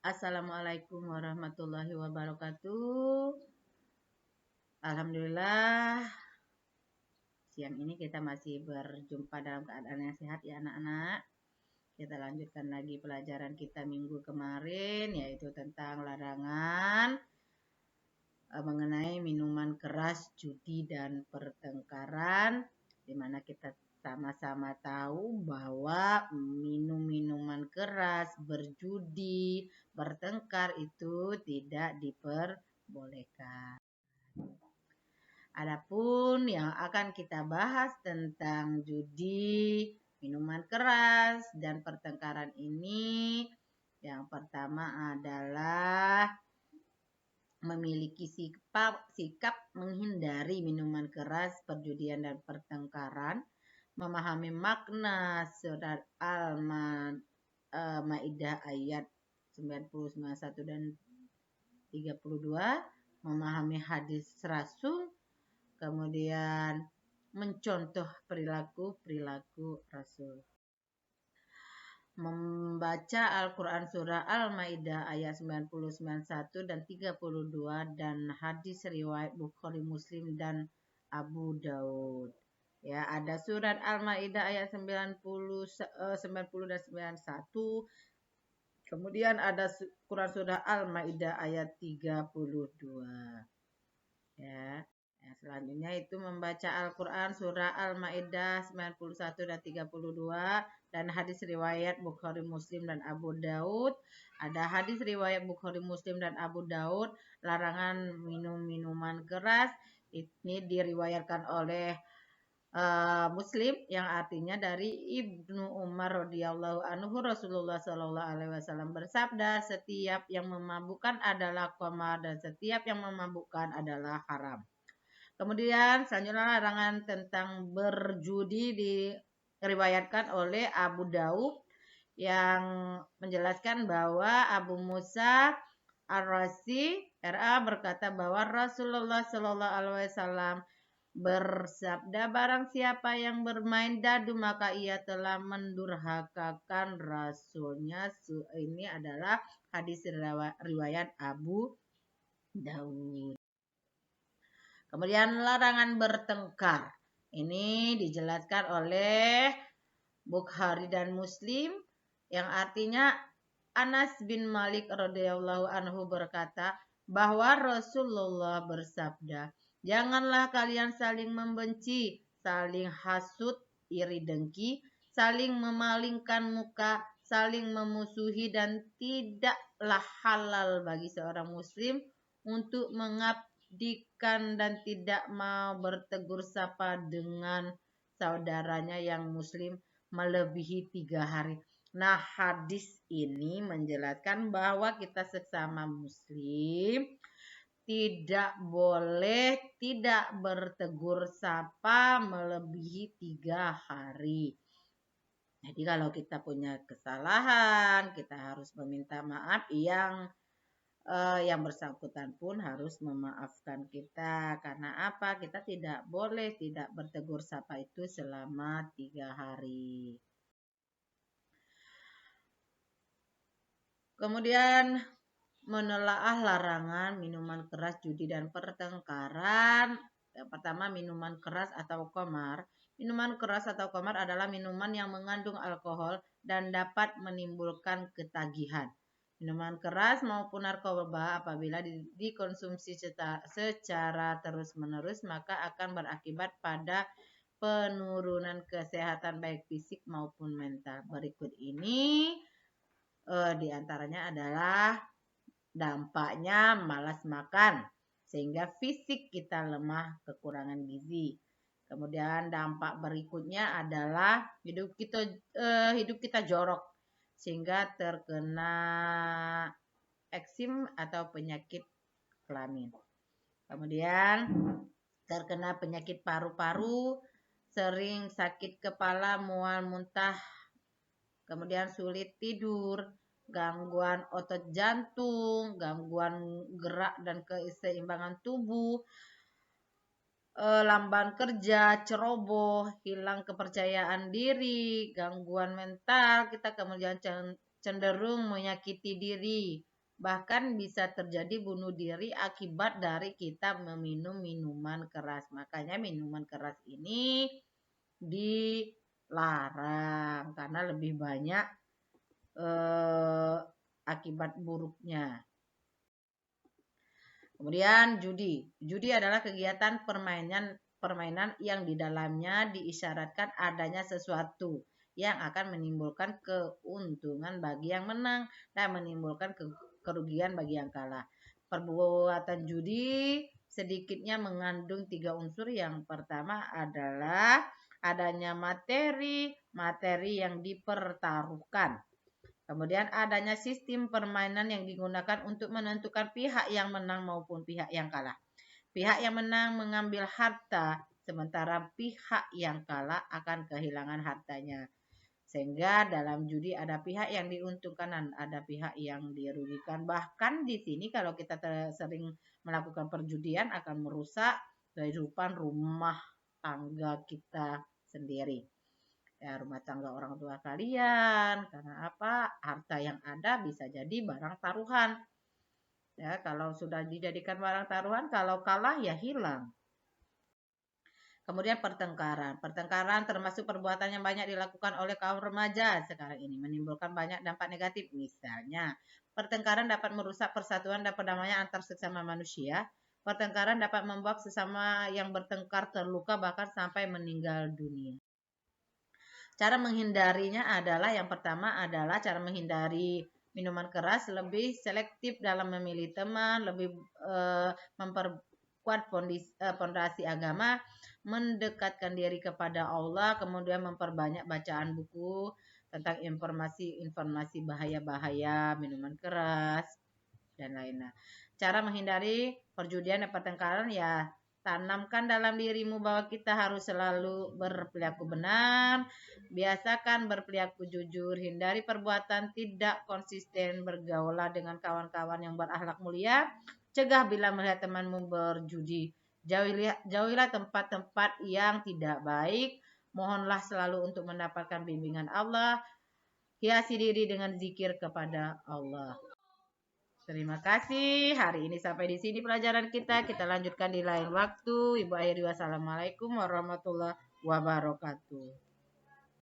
Assalamualaikum warahmatullahi wabarakatuh. Alhamdulillah, siang ini kita masih berjumpa dalam keadaan yang sehat ya anak-anak. Kita lanjutkan lagi pelajaran kita minggu kemarin, yaitu tentang larangan mengenai minuman keras, judi, dan pertengkaran, di mana kita sama-sama tahu bahwa minum minuman keras, berjudi, bertengkar itu tidak diperbolehkan. Adapun yang akan kita bahas tentang judi, minuman keras, dan pertengkaran ini, yang pertama adalah memiliki sikap menghindari minuman keras, perjudian, dan pertengkaran, memahami makna surat Al-Maidah ayat 90, 91 dan 32, memahami hadis Rasul, kemudian mencontoh perilaku Rasul. Membaca Al-Quran surah Al-Maidah ayat 90, 91 dan 32 dan hadis riwayat Bukhari, Muslim dan Abu Daud. Ya, ada surat Al-Maidah ayat 90 dan 91. Kemudian ada Quran surah Al-Maidah ayat 32. Ya. Yang selanjutnya itu membaca Al-Quran surah Al-Maidah 91 dan 32 dan hadis riwayat Bukhari, Muslim dan Abu Daud. Ada hadis riwayat Bukhari, Muslim dan Abu Daud larangan minum minuman keras. Ini diriwayatkan oleh Muslim, yang artinya dari Ibnu Umar radhiyallahu anhu, Rasulullah Shallallahu alaihi wasallam bersabda, setiap yang memabukkan adalah khamar dan setiap yang memabukkan adalah haram. Kemudian selanjutnya larangan tentang berjudi diriwayatkan oleh Abu Daud, yang menjelaskan bahwa Abu Musa Ar-Razi RA berkata bahwa Rasulullah Shallallahu alaihi wasallam bersabda, barang siapa yang bermain dadu maka ia telah mendurhakakan Rasulnya. Ini adalah hadis riwayat Abu Daud. Kemudian larangan bertengkar. Ini dijelaskan oleh Bukhari dan Muslim, yang artinya Anas bin Malik radhiyallahu anhu berkata bahwa Rasulullah bersabda, janganlah kalian saling membenci, saling hasut, iri dengki, saling memalingkan muka, saling memusuhi, dan tidaklah halal bagi seorang muslim untuk mengabdikan dan tidak mau bertegur sapa dengan saudaranya yang muslim melebihi 3 hari. Nah, hadis ini menjelaskan bahwa kita sesama muslim tidak boleh tidak bertegur sapa melebihi 3 hari. Jadi kalau kita punya kesalahan, kita harus meminta maaf, yang bersangkutan pun harus memaafkan kita. Karena apa? Kita tidak boleh tidak bertegur sapa itu selama 3 hari. Kemudian menelaah larangan minuman keras, judi, dan pertengkaran. Yang pertama, minuman keras atau khamar. Minuman keras atau khamar adalah minuman yang mengandung alkohol dan dapat menimbulkan ketagihan. Minuman keras maupun narkoba apabila dikonsumsi secara terus-menerus maka akan berakibat pada penurunan kesehatan baik fisik maupun mental. Berikut ini diantaranya adalah dampaknya malas makan sehingga fisik kita lemah, kekurangan gizi. Kemudian dampak berikutnya adalah hidup kita jorok sehingga terkena eksim atau penyakit kelamin. Kemudian terkena penyakit paru-paru, sering sakit kepala, mual, muntah, kemudian sulit tidur, gangguan otot jantung, gangguan gerak dan keseimbangan tubuh, lamban kerja, ceroboh, hilang kepercayaan diri, gangguan mental, kita kemudian cenderung menyakiti diri, Bahkan bisa terjadi bunuh diri akibat dari kita meminum minuman keras. Makanya minuman keras ini dilarang karena lebih banyak akibat buruknya. Kemudian judi. Judi adalah kegiatan permainan yang di dalamnya diisyaratkan adanya sesuatu yang akan menimbulkan keuntungan bagi yang menang dan menimbulkan kerugian bagi yang kalah. Perbuatan judi sedikitnya mengandung 3 unsur. Yang pertama adalah adanya materi yang dipertaruhkan. Kemudian adanya sistem permainan yang digunakan untuk menentukan pihak yang menang maupun pihak yang kalah. Pihak yang menang mengambil harta, sementara pihak yang kalah akan kehilangan hartanya. Sehingga dalam judi ada pihak yang diuntungkan dan ada pihak yang dirugikan. Bahkan di sini kalau kita sering melakukan perjudian akan merusak kehidupan rumah tangga kita sendiri. Ya, rumah tangga orang tua kalian. Karena apa? Harta yang ada bisa jadi barang taruhan. Ya, kalau sudah dijadikan barang taruhan, kalau kalah ya hilang. Kemudian pertengkaran. Pertengkaran termasuk perbuatan yang banyak dilakukan oleh kaum remaja sekarang ini, menimbulkan banyak dampak negatif. Misalnya, pertengkaran dapat merusak persatuan dan perdamaian antar sesama manusia. Pertengkaran dapat membuat sesama yang bertengkar terluka bahkan sampai meninggal dunia. Cara menghindarinya adalah yang pertama adalah cara menghindari minuman keras, lebih selektif dalam memilih teman, lebih memperkuat fondasi agama, mendekatkan diri kepada Allah, kemudian memperbanyak bacaan buku tentang informasi bahaya-bahaya minuman keras dan lainnya. Cara menghindari perjudian dan pertengkaran ya tanamkan dalam dirimu bahwa kita harus selalu berperilaku benar, biasakan berperilaku jujur, hindari perbuatan tidak konsisten, bergaulah dengan kawan-kawan yang berakhlak mulia, cegah bila melihat temanmu berjudi, jauhilah tempat-tempat yang tidak baik, mohonlah selalu untuk mendapatkan bimbingan Allah, hiasi diri dengan zikir kepada Allah. Terima kasih. Hari ini sampai di sini pelajaran kita. Kita lanjutkan di lain waktu. Ibu akhiri wassalamualaikum warahmatullahi wabarakatuh.